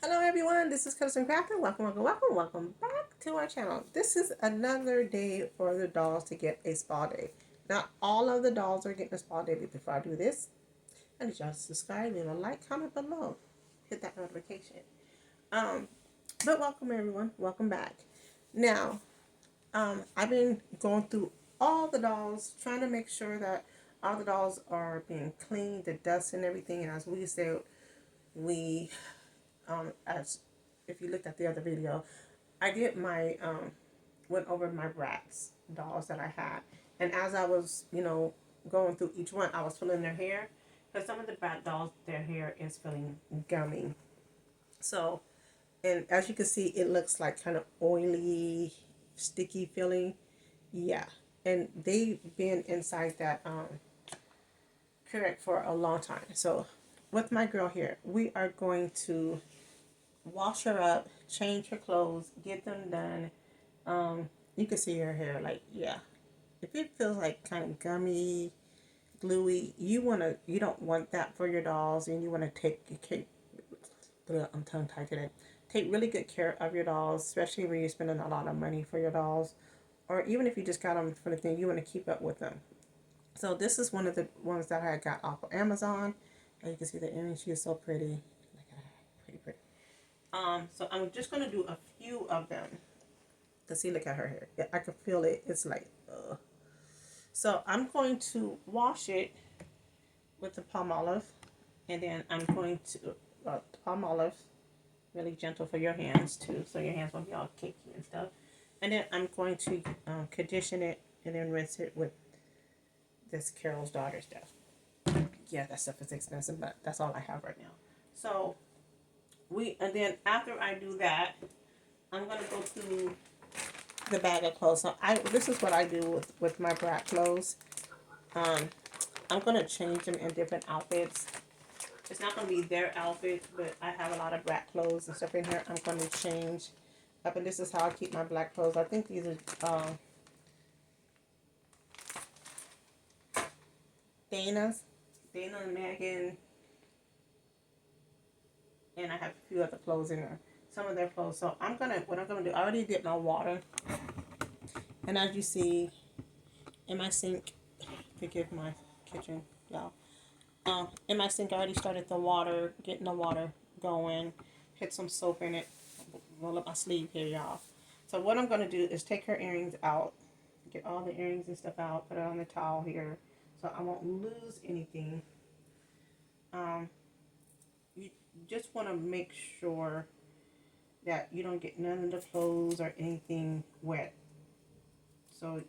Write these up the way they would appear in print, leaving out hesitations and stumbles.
Hello everyone, this is Cousin Crafton. Welcome back to our channel. This is another day for the dolls to get a spa day. Not all of the dolls are getting a spa day, but before I do this, I need y'all to subscribe, leave a like, comment below. Hit that notification. Um, but welcome everyone, welcome back. Now, I've been going through all the dolls, trying to make sure that all the dolls are being cleaned, the dust and everything. And as we said, we as if you looked at the other video, I did my went over my Bratz dolls that I had, and as I was going through each one, I was feeling their hair because some of the Bratz dolls their hair is feeling gummy. So, and as you can see, it looks like kind of oily, sticky feeling. Yeah, and they've been inside that correct for a long time. So, with my girl here, we are going to wash her up, change her clothes, get them done. You can see her hair, like, yeah. If it feels like kind of gummy, gluey, you don't want that for your dolls, and you want to I'm tongue tied today. Take really good care of your dolls, especially when you're spending a lot of money for your dolls, or even if you just got them for the thing, you want to keep up with them. So this is one of the ones that I got off of Amazon, and you can see the earrings. She is so pretty. Look at her, pretty, pretty. So I'm just gonna do a few of them. Cause see, look at her hair. Yeah, I can feel it. It's like, So I'm going to wash it with the palm olive, and then I'm going to palm olive, really gentle for your hands too, so your hands won't be all cakey and stuff. And then I'm going to condition it and then rinse it with this Carol's Daughter stuff. Yeah, that stuff is expensive, but that's all I have right now. So and then after I do that, I'm gonna go through the bag of clothes. So this is what I do with my brat clothes. Um, I'm gonna change them in different outfits. It's not gonna be their outfit, but I have a lot of brat clothes and stuff in here. I'm gonna change up, and this is how I keep my black clothes. I think these are Dana's, Dana and Megan, and I have a few other clothes in there. Some of their clothes. So what I'm gonna do. I already did my water, and as you see in my sink, forgive my kitchen, y'all. In my sink, I already started the water, getting the water going. Hit some soap in it. Roll up my sleeve here, y'all. So what I'm gonna do is take her earrings out, get all the earrings and stuff out, put it on the towel here, so I won't lose anything. Um, you just want to make sure that you don't get none of the clothes or anything wet. So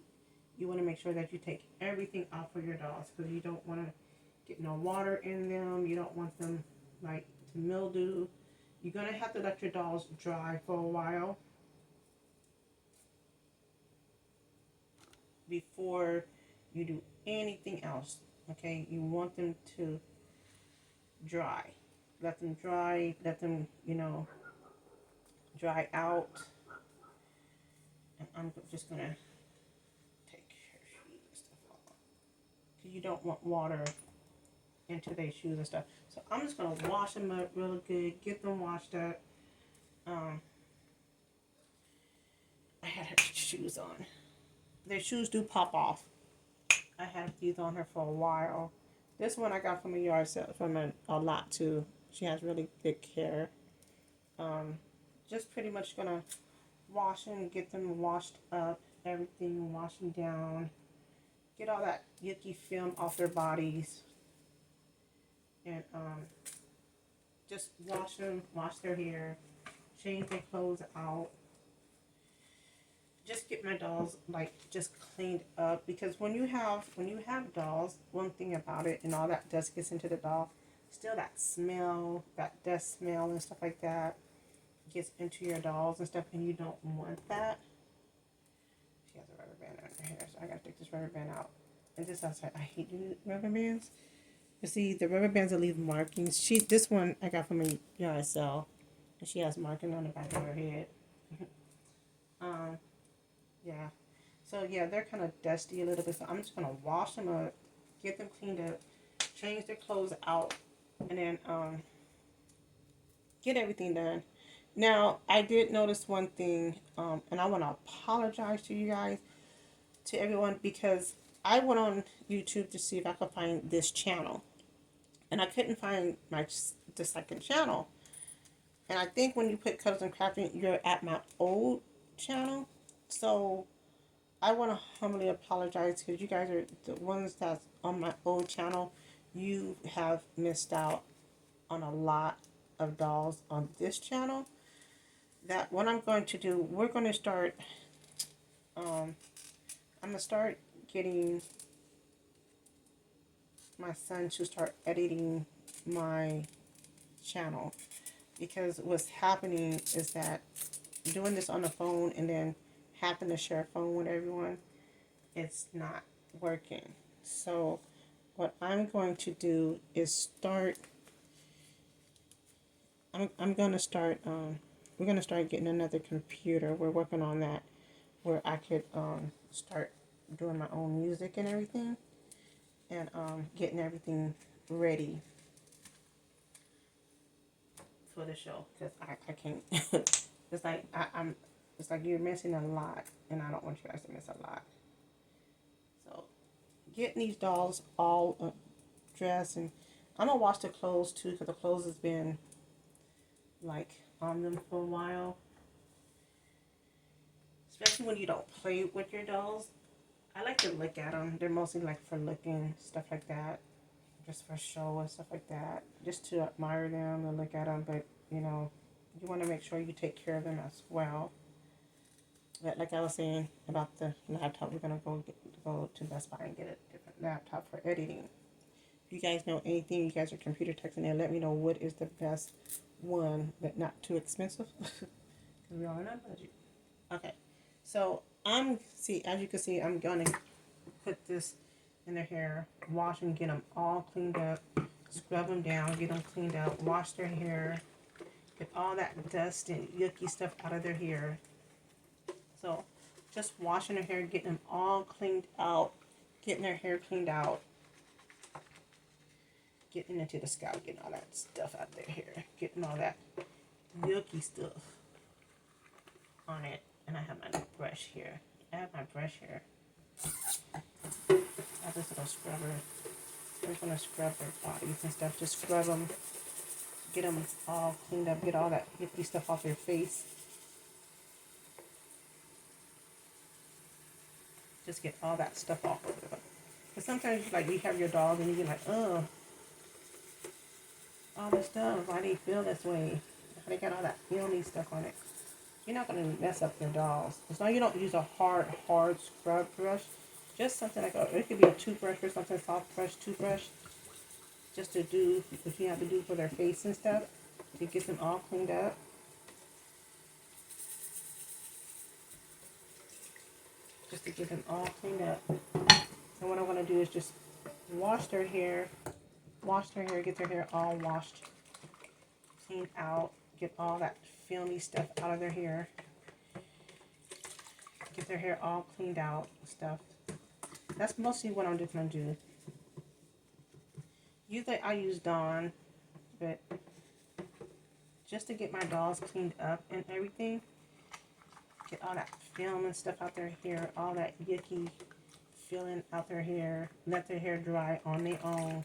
you want to make sure that you take everything off of your dolls because you don't want to get no water in them. You don't want them like to mildew. You're gonna have to let your dolls dry for a while before you do anything else. Okay, you want them to dry. Let them dry. Let them, dry out. And I'm just gonna take her shoes and stuff off because you don't want water into their shoes and stuff. So I'm just gonna wash them up really good. Get them washed up. Um, I had her shoes on. Their shoes do pop off. I had these on her for a while. This one I got from a yard sale from a lot too. She has really thick hair. Um, just pretty much gonna wash them, get them washed up, everything washing down, get all that yucky film off their bodies, and just wash them, wash their hair, change their clothes out. Just get my dolls like just cleaned up because when you have dolls, one thing about it and all that dust gets into the doll, still that smell, that dust smell and stuff like that gets into your dolls and stuff, and you don't want that. She has a rubber band on her hair, so I gotta take this rubber band out. And this outside, I hate doing rubber bands. You see, the rubber bands that leave markings. This one I got from a yard sale, and she has marking on the back of her head. um, yeah. So yeah, they're kind of dusty a little bit. So I'm just gonna wash them up, get them cleaned up, change their clothes out, and then get everything done. Now, I did notice one thing, and I want to apologize to you guys, to everyone, because I went on YouTube to see if I could find this channel, and I couldn't find the second channel. And I think when you put Cuddles and Crafting, you're at my old channel. So I want to humbly apologize because you guys are the ones that's on my old channel. You have missed out on a lot of dolls on this channel. That what I'm going to do, we're going to start, um, I'm going to start getting my son to start editing my channel, because what's happening is that doing this on the phone and then having to share a phone with everyone, it's not working. So what I'm going to do is I'm going to start, we're going to start getting another computer. We're working on that, where I could start doing my own music and everything, and getting everything ready for the show, because I can't. It's like it's like you're missing a lot, and I don't want you guys to miss a lot. So getting these dolls all dressed, and I'm gonna wash the clothes too, because the clothes has been like on them for a while. Especially when you don't play with your dolls. I like to look at them. They're mostly like for looking, stuff like that, just for show and stuff like that, just to admire them and look at them. But you know, you want to make sure you take care of them as well. But like I was saying about the laptop, we're gonna go to Best Buy and get a different laptop for editing. If you guys know anything, you guys are computer techs in there, let me know what is the best one, but not too expensive. Because we are on a budget. Okay, so as you can see, I'm gonna put this in their hair, wash and get them all cleaned up, scrub them down, get them cleaned up, wash their hair, get all that dust and yucky stuff out of their hair. So just washing their hair, getting them all cleaned out, getting their hair cleaned out, getting into the scalp, getting all that stuff out of their hair, getting all that yucky stuff on it. And I have my brush here. I have my brush here. I have this little scrubber. I'm just going to scrub their bodies and stuff. Just scrub them. Get them all cleaned up. Get all that yucky stuff off their face. Just get all that stuff off of them. Because sometimes like you have your dog and you get like, oh, all this stuff. Why do you feel this way? They got all that filmy stuff on it. You're not going to mess up your dolls. As long as you don't use a hard scrub brush, just something like it could be a toothbrush or something, soft brush, toothbrush, just to do what you have to do for their face and stuff, to get them all cleaned up. Just to get them all cleaned up. And what I'm going to do is just wash their hair, get their hair all washed, cleaned out, get all that filmy stuff out of their hair. Get their hair all cleaned out and stuff. That's mostly what I'm just going to do. Usually I use Dawn, but just to get my dolls cleaned up and everything, get all that film and stuff out their hair, all that yucky feeling out their hair, let their hair dry on their own,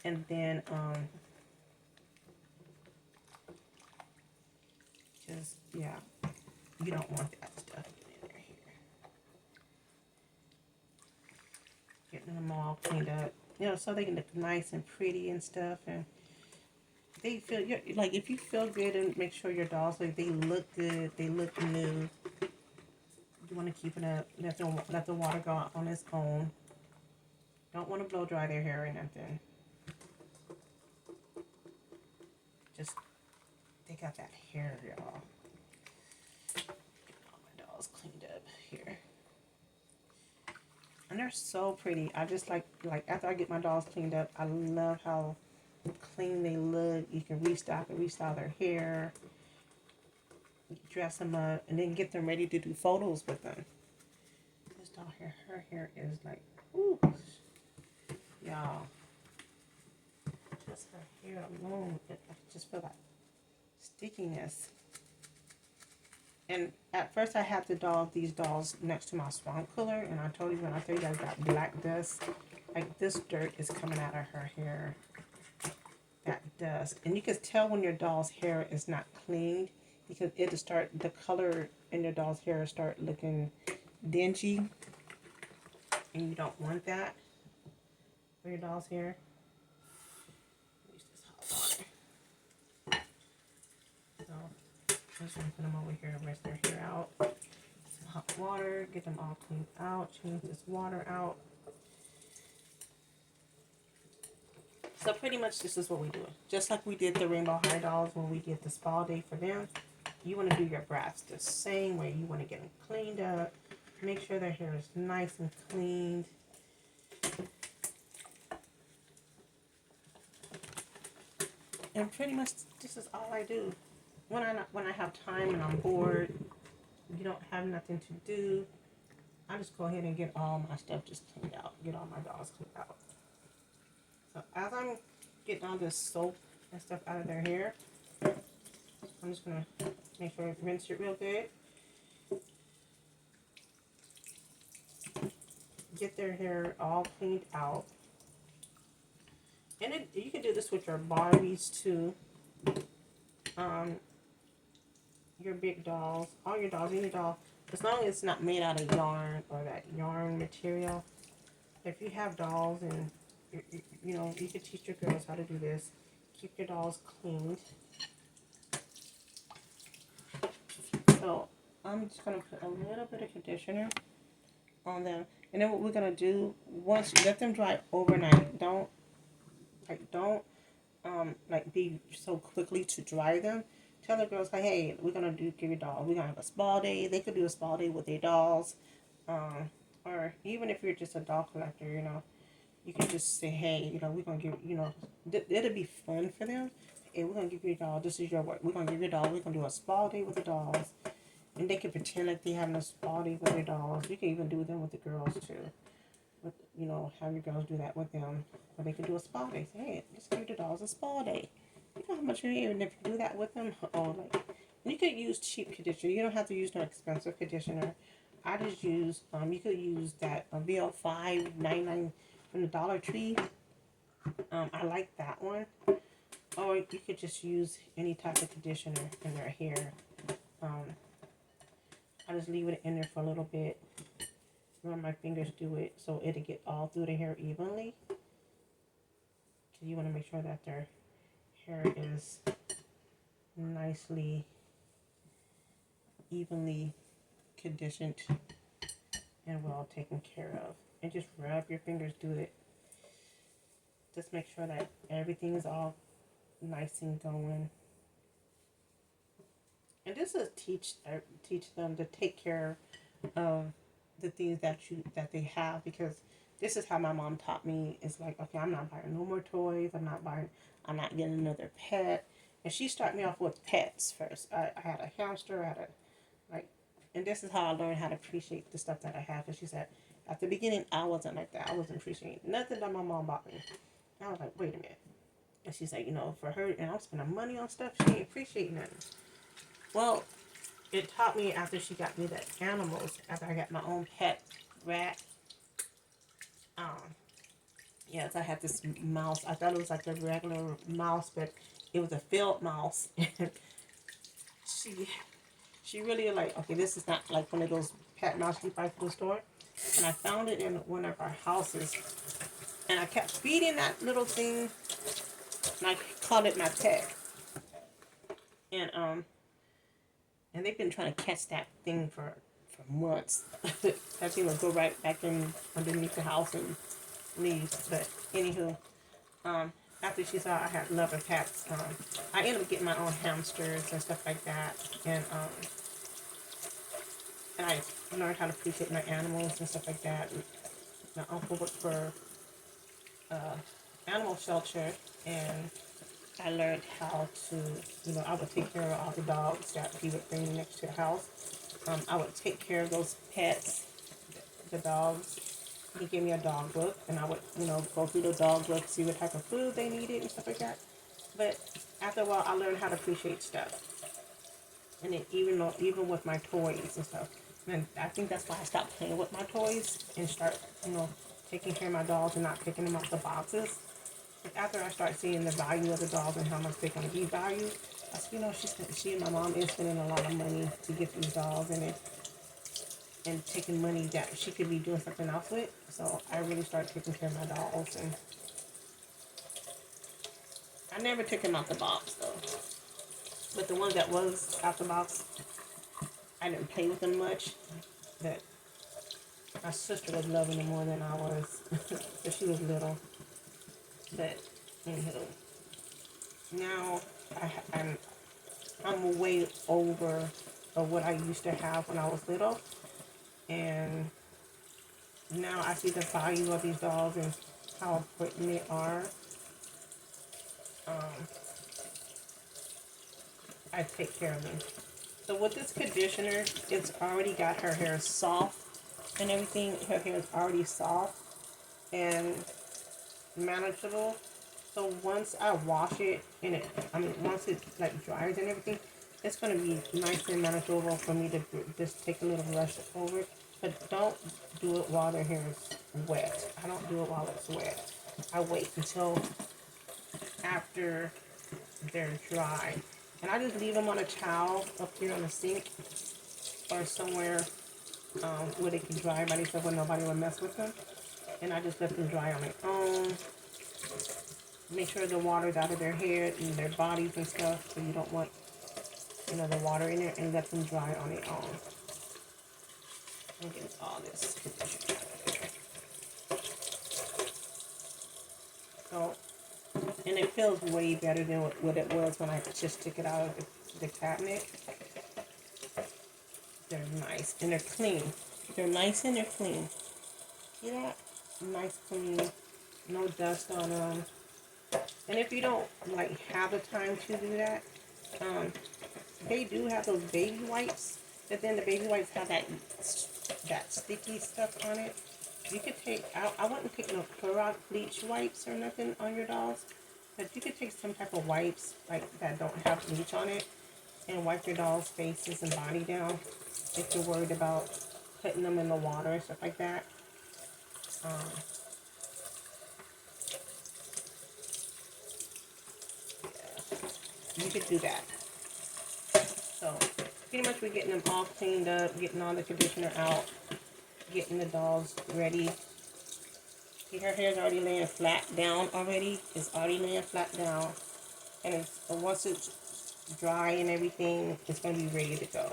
and then just, yeah, you don't want that stuff in their hair. Getting them all cleaned up, you know, so they can look nice and pretty and stuff, and they feel, like, if you feel good and make sure your dolls, like, they look good, they look new, you want to keep it up, let the water go out on its own. Don't want to blow dry their hair or nothing. Just take out that hair, y'all. Get all my dolls cleaned up here. And they're so pretty. I just like after I get my dolls cleaned up, I love how clean they look. You can restyle their hair, dress them up, and then get them ready to do photos with them. This doll here, her hair is like, ooh, y'all. Just her hair alone, I just feel like stickiness. And at first I had these dolls next to my swamp cooler, and I told you when I told you I got black dust, like this dirt is coming out of her hair. That dust. And you can tell when your doll's hair is not cleaned because it'll start, the color in your doll's hair start looking dingy. And you don't want that for your doll's hair. Use this hot water. So I'm just gonna put them over here, rinse their hair out. Some hot water, get them all cleaned out, change this water out. So pretty much this is what we do. Just like we did the Rainbow High dolls when we did the spa day for them, you want to do your Bratz the same way. You want to get them cleaned up. Make sure their hair is nice and cleaned. And pretty much this is all I do. When I have time and I'm bored, you don't have nothing to do, I just go ahead and get all my stuff just cleaned out. Get all my dolls cleaned out. So as I'm getting all this soap and stuff out of their hair, I'm just going to make sure I rinse it real good. Get their hair all cleaned out. And you can do this with your Barbies too. Your big dolls, all your dolls, any doll, as long as it's not made out of yarn or that yarn material. If you have dolls and you know, you can teach your girls how to do this. Keep your dolls cleaned. So I'm just gonna put a little bit of conditioner on them, and then what we're gonna do, once you let them dry overnight, don't be so quickly to dry them. Tell the girls, like, hey, we're gonna give your doll, we're gonna have a spa day. They could do a spa day with their dolls, or even if you're just a doll collector, you know, you can just say, hey, you know, we're gonna give, you know, it'll be fun for them. Hey, we're gonna give you a doll. This is your work. We're gonna give you a doll. We're gonna do a spa day with the dolls, and they can pretend like they having a spa day with their dolls. You can even do them with the girls too. With, you know, have your girls do that with them, or they can do a spa day. Say, hey, just give the dolls a spa day. You know how much you need, and if you do that with them, oh, like, you could use cheap conditioner. You don't have to use no expensive conditioner. I just use you could use that VL5.99 from the Dollar Tree. I like that one. Or you could just use any type of conditioner in their hair. I just leave it in there for a little bit. Run my fingers through it so it'll get all through the hair evenly. So you want to make sure that their hair is nicely, evenly conditioned and well taken care of. And just rub your fingers through it. Just make sure that everything is all nice and going. And this is teach them to take care of the things that they have, because this is how my mom taught me. It's like, okay, I'm not buying no more toys. I'm not getting another pet. And she started me off with pets first. I had a hamster. I had and this is how I learned how to appreciate the stuff that I have. And she said, at the beginning, I wasn't like that. I wasn't appreciating nothing that my mom bought me. And I was like, wait a minute. And she's like, you know, for her, and I'm spending money on stuff, she ain't appreciating nothing. Well, it taught me after she got me the animals, after I got my own pet rat. Yes, I had this mouse. I thought it was like a regular mouse, but it was a field mouse. she really like, okay, this is not like one of those pet mouse you buy from the store. And I found it in one of our houses. And I kept feeding that little thing. And I called it my pet. And they've been trying to catch that thing for months. That thing would go right back in underneath the house and leave. But anywho, after she saw I had lover pets, I ended up getting my own hamsters and stuff like that. And I learned how to appreciate my animals and stuff like that. And my uncle worked for animal shelter, and I learned how to, you know, I would take care of all the dogs that he would bring next to the house. I would take care of those pets, the dogs. He gave me a dog book, and I would, you know, go through the dog book, see what type of food they needed and stuff like that. But after a while, I learned how to appreciate stuff. And then even with my toys and stuff. And I think that's why I stopped playing with my toys and start, taking care of my dolls and not picking them up the boxes. Like after I start seeing the value of the dolls and how much they're going to be valued, I said, she and my mom is spending a lot of money to get these dolls and taking money that she could be doing something else with. So I really started taking care of my dolls, and I never took them out the box though. But the ones that was out the box, I didn't play with them much. But my sister was loving them more than I was, but she was little. But anywho, now I'm way over of what I used to have when I was little, and now I see the value of these dolls and how important they are. I take care of them. So with this conditioner, it's already got her hair soft and everything. Her hair is already soft and manageable. So once I wash it and once it like dries and everything, it's gonna be nice and manageable for me to just take a little brush over it. But don't do it while their hair is wet. I don't do it while it's wet. I wait until after they're dry. And I just leave them on a towel up here on the sink or somewhere where they can dry by themselves where nobody will mess with them. And I just let them dry on their own. Make sure the water's out of their hair and their bodies and stuff, so you don't want the water in there, and let them dry on their own. I'm getting all this conditioner out of there. So, and it feels way better than what it was when I just took it out of the cabinet. They're nice and they're clean. They're nice and they're clean. See that? Nice, clean, no dust on them. And if you don't have the time to do that, they do have those baby wipes. But then the baby wipes have that sticky stuff on it. You could take, I wouldn't take no Clorox bleach wipes or nothing on your dolls, but you could take some type of wipes that don't have bleach on it and wipe your dolls' faces and body down if you're worried about putting them in the water and stuff like that. You could do that. So pretty much we're getting them all cleaned up, getting all the conditioner out, getting the dolls ready. See, her hair's already laying flat down already. It's already laying flat down. And once it's dry and everything, it's going to be ready to go.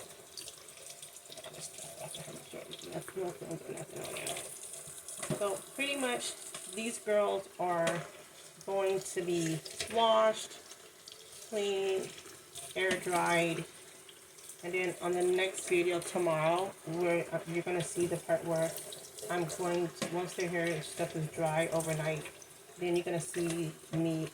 So pretty much these girls are going to be washed, cleaned, air dried, and then on the next video tomorrow, you're going to see the part where I'm going to, once their hair and stuff is dry overnight, then you're going to see me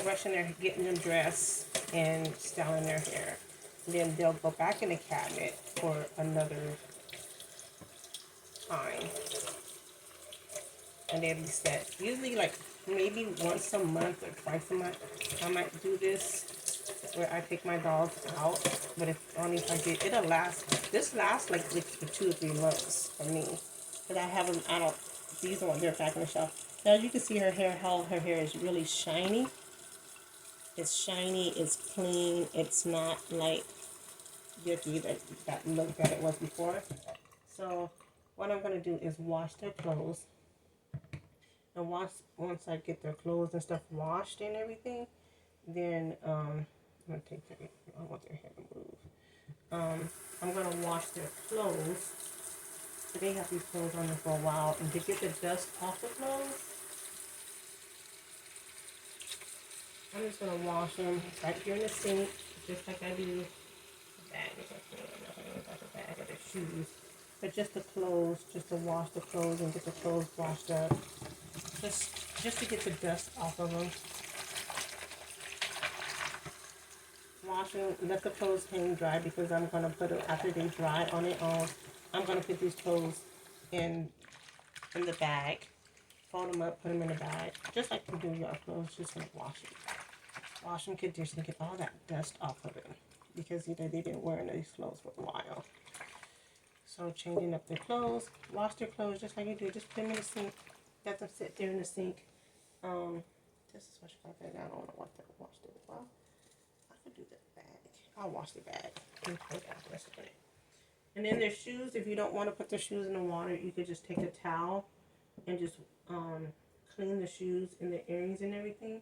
brushing their, getting them dressed and styling their hair. And then they'll go back in the cabinet for another time. And they'll be set. Usually maybe once a month or twice a month, I might do this where I take my dogs out. But if I did, it'll last. This lasts for 2 or 3 months for me. Because I have them, these are what they're back on the shelf. Now you can see her hair, how her hair is really shiny. It's shiny, it's clean, it's not like yucky that look that it was before. So what I'm going to do is wash their clothes. And once I get their clothes and stuff washed and everything, then I'm going to take their, I want their hair to move. I'm going to wash their clothes. So they have these clothes on there for a while. And to get the dust off the clothes, I'm just going to wash them right here in the sink, just like I do the bag. Like the bag of the shoes. But just the clothes, just to wash the clothes and get the clothes washed up. Just to get the dust off of them. Wash them, let the clothes hang dry because I'm going to put it, after they dry on their own, I'm going to put these clothes in the bag. Fold them up, put them in the bag. Just like you do your clothes, just going to wash it. wash and condition, get all that dust off of it. Because they've been wearing these clothes for a while. So changing up their clothes, wash their clothes just like you do. Just put them in the sink. Let them sit there in the sink. This is what you got there. I don't want to wash it. Well, I could do the bag. I'll wash the bag. And then their shoes, if you don't want to put their shoes in the water, you could just take a towel and just clean the shoes and the earrings and everything.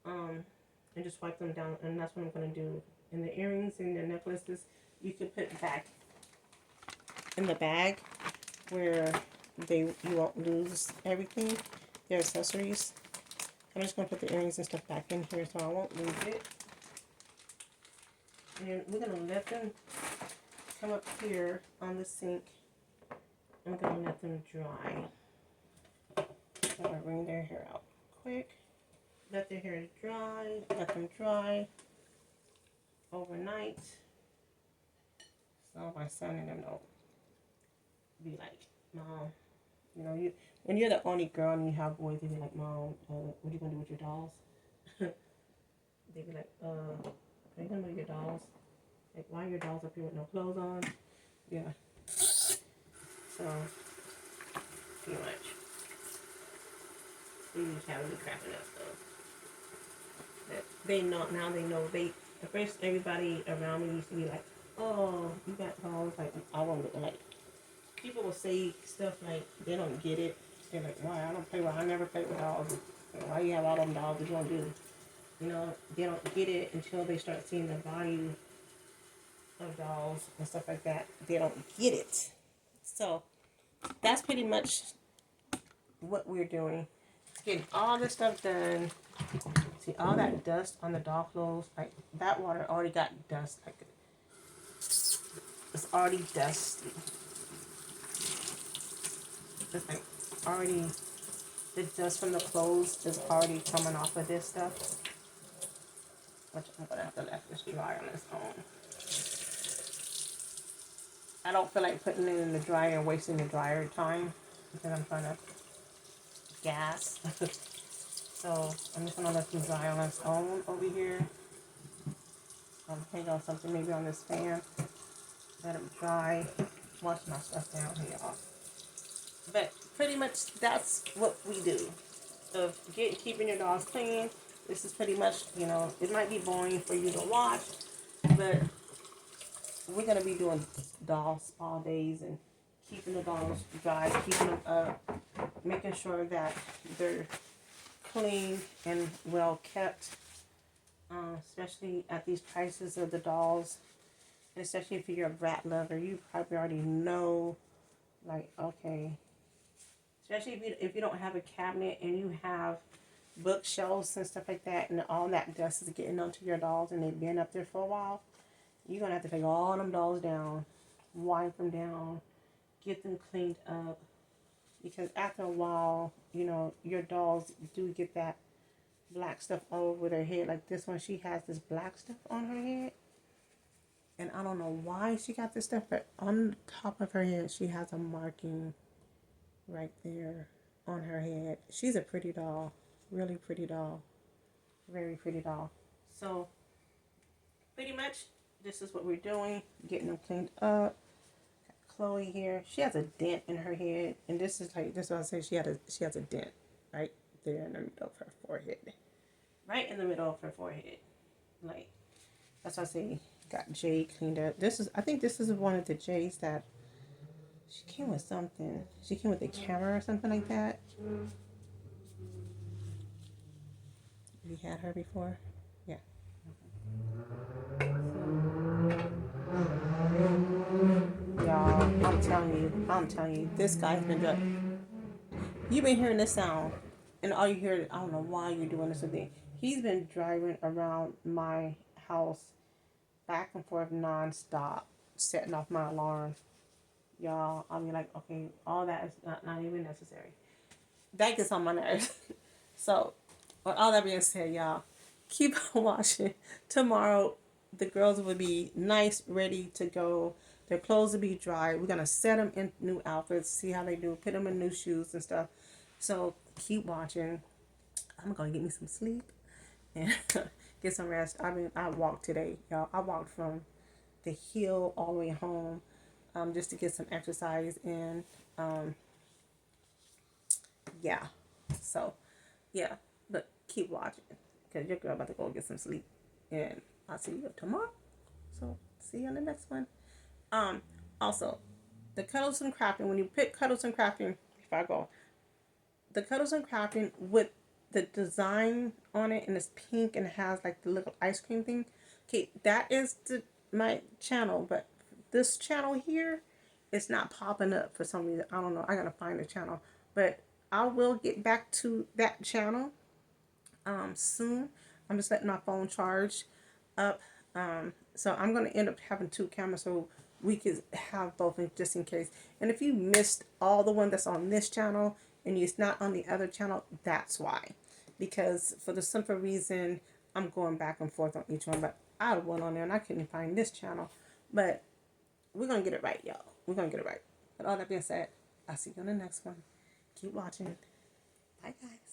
And just wipe them down. And that's what I'm going to do. And the earrings and the necklaces, you can put back in the bag where you won't lose everything, their accessories. I'm just going to put the earrings and stuff back in here so I won't lose it. And we're going to let them come up here on the sink. I'm going to let them dry. I'm going to wring their hair out quick. Let their hair dry. Let them dry overnight. So my son and them don't be like, Mom, you know, when you're the only girl and you have boys, they be like, Mom, what are you going to do with your dolls? They be like, what are you going to do with your dolls? Like, why are your dolls up here with no clothes on? Yeah. So, pretty much. They just have me cracking up, though. They know, now they know. At first, everybody around me used to be like, oh, you got dolls. Like, I won't, like, people will say stuff like they don't get it. They're like, why? I never play with dolls. Why you have all them dolls that you don't do? You know, they don't get it until they start seeing the value of dolls and stuff like that. They don't get it. So that's pretty much what we're doing. Getting all this stuff done. See all that dust on the doll clothes? Like that water already got dust. Like it's already dusty. It's like already the dust from the clothes is already coming off of this stuff. Which I'm gonna have to let this dry on its own. I don't feel like putting it in the dryer and wasting the dryer time because I'm trying to gas. So I'm just gonna let them dry on its own over here. Hang on something maybe on this fan. Let them dry. Wash my stuff down here off. But pretty much that's what we do. Of keeping your dolls clean. This is pretty much, you know, it might be boring for you to watch, but we're going to be doing doll spa days and keeping the dolls dry, keeping them up, making sure that they're clean and well kept, especially at these prices of the dolls, and especially if you're a Bratz lover, you probably already know, like, okay, especially if you don't have a cabinet and you have bookshelves and stuff like that, and all that dust is getting onto your dolls and they've been up there for a while, you're going to have to take all them dolls down, wipe them down, get them cleaned up, because after a while, you know, your dolls do get that black stuff all over their head. Like this one, she has this black stuff on her head, and I don't know why she got this stuff, but on the top of her head, she has a marking right there on her head. She's a pretty doll. Really pretty doll. Very pretty doll. So, pretty much, this is what we're doing. Getting them cleaned up. Got Chloe here. She has a dent in her head. And this is what I say. She has a dent right there in the middle of her forehead. Right in the middle of her forehead. Like, that's why I say, got Jay cleaned up. I think this is one of the Jays that she came with something. She came with a camera or something like that. We had her before? Yeah. Y'all, I'm telling you, this guy's been driving. You've been hearing this sound, and all you hear, I don't know why you're doing this with me. He's been driving around my house back and forth nonstop, setting off my alarm. Y'all, I'll be like, okay, all that is not even necessary. That gets on my nerves. So, with all that being said, y'all, keep on watching. Tomorrow, the girls will be nice, ready to go. Their clothes will be dry. We're going to set them in new outfits, see how they do, put them in new shoes and stuff. So, keep watching. I'm going to get me some sleep. and get some rest. I mean, I walked today, y'all. I walked from the hill all the way home, just to get some exercise in. Um, yeah. So, yeah. But keep watching, because your girl about to go get some sleep, and I'll see you tomorrow. So, see you on the next one. Um, Also, the Cuddles and Crafting. When you pick Cuddles and Crafting, if I go, the Cuddles and Crafting with the design on it, and it's pink and it has like the little ice cream thing. Okay, that is my channel, but this channel here, it's not popping up for some reason. I don't know. I gotta find the channel, but I will get back to that channel soon. I'm just letting my phone charge up. So I'm gonna end up having two cameras so we could have both just in case. And if you missed all the one that's on this channel and it's not on the other channel, that's why. Because for the simple reason I'm going back and forth on each one, but I went on there and I couldn't find this channel. But we're gonna get it right, y'all. We're gonna get it right. But all that being said, I'll see you on the next one. Keep watching. Bye guys.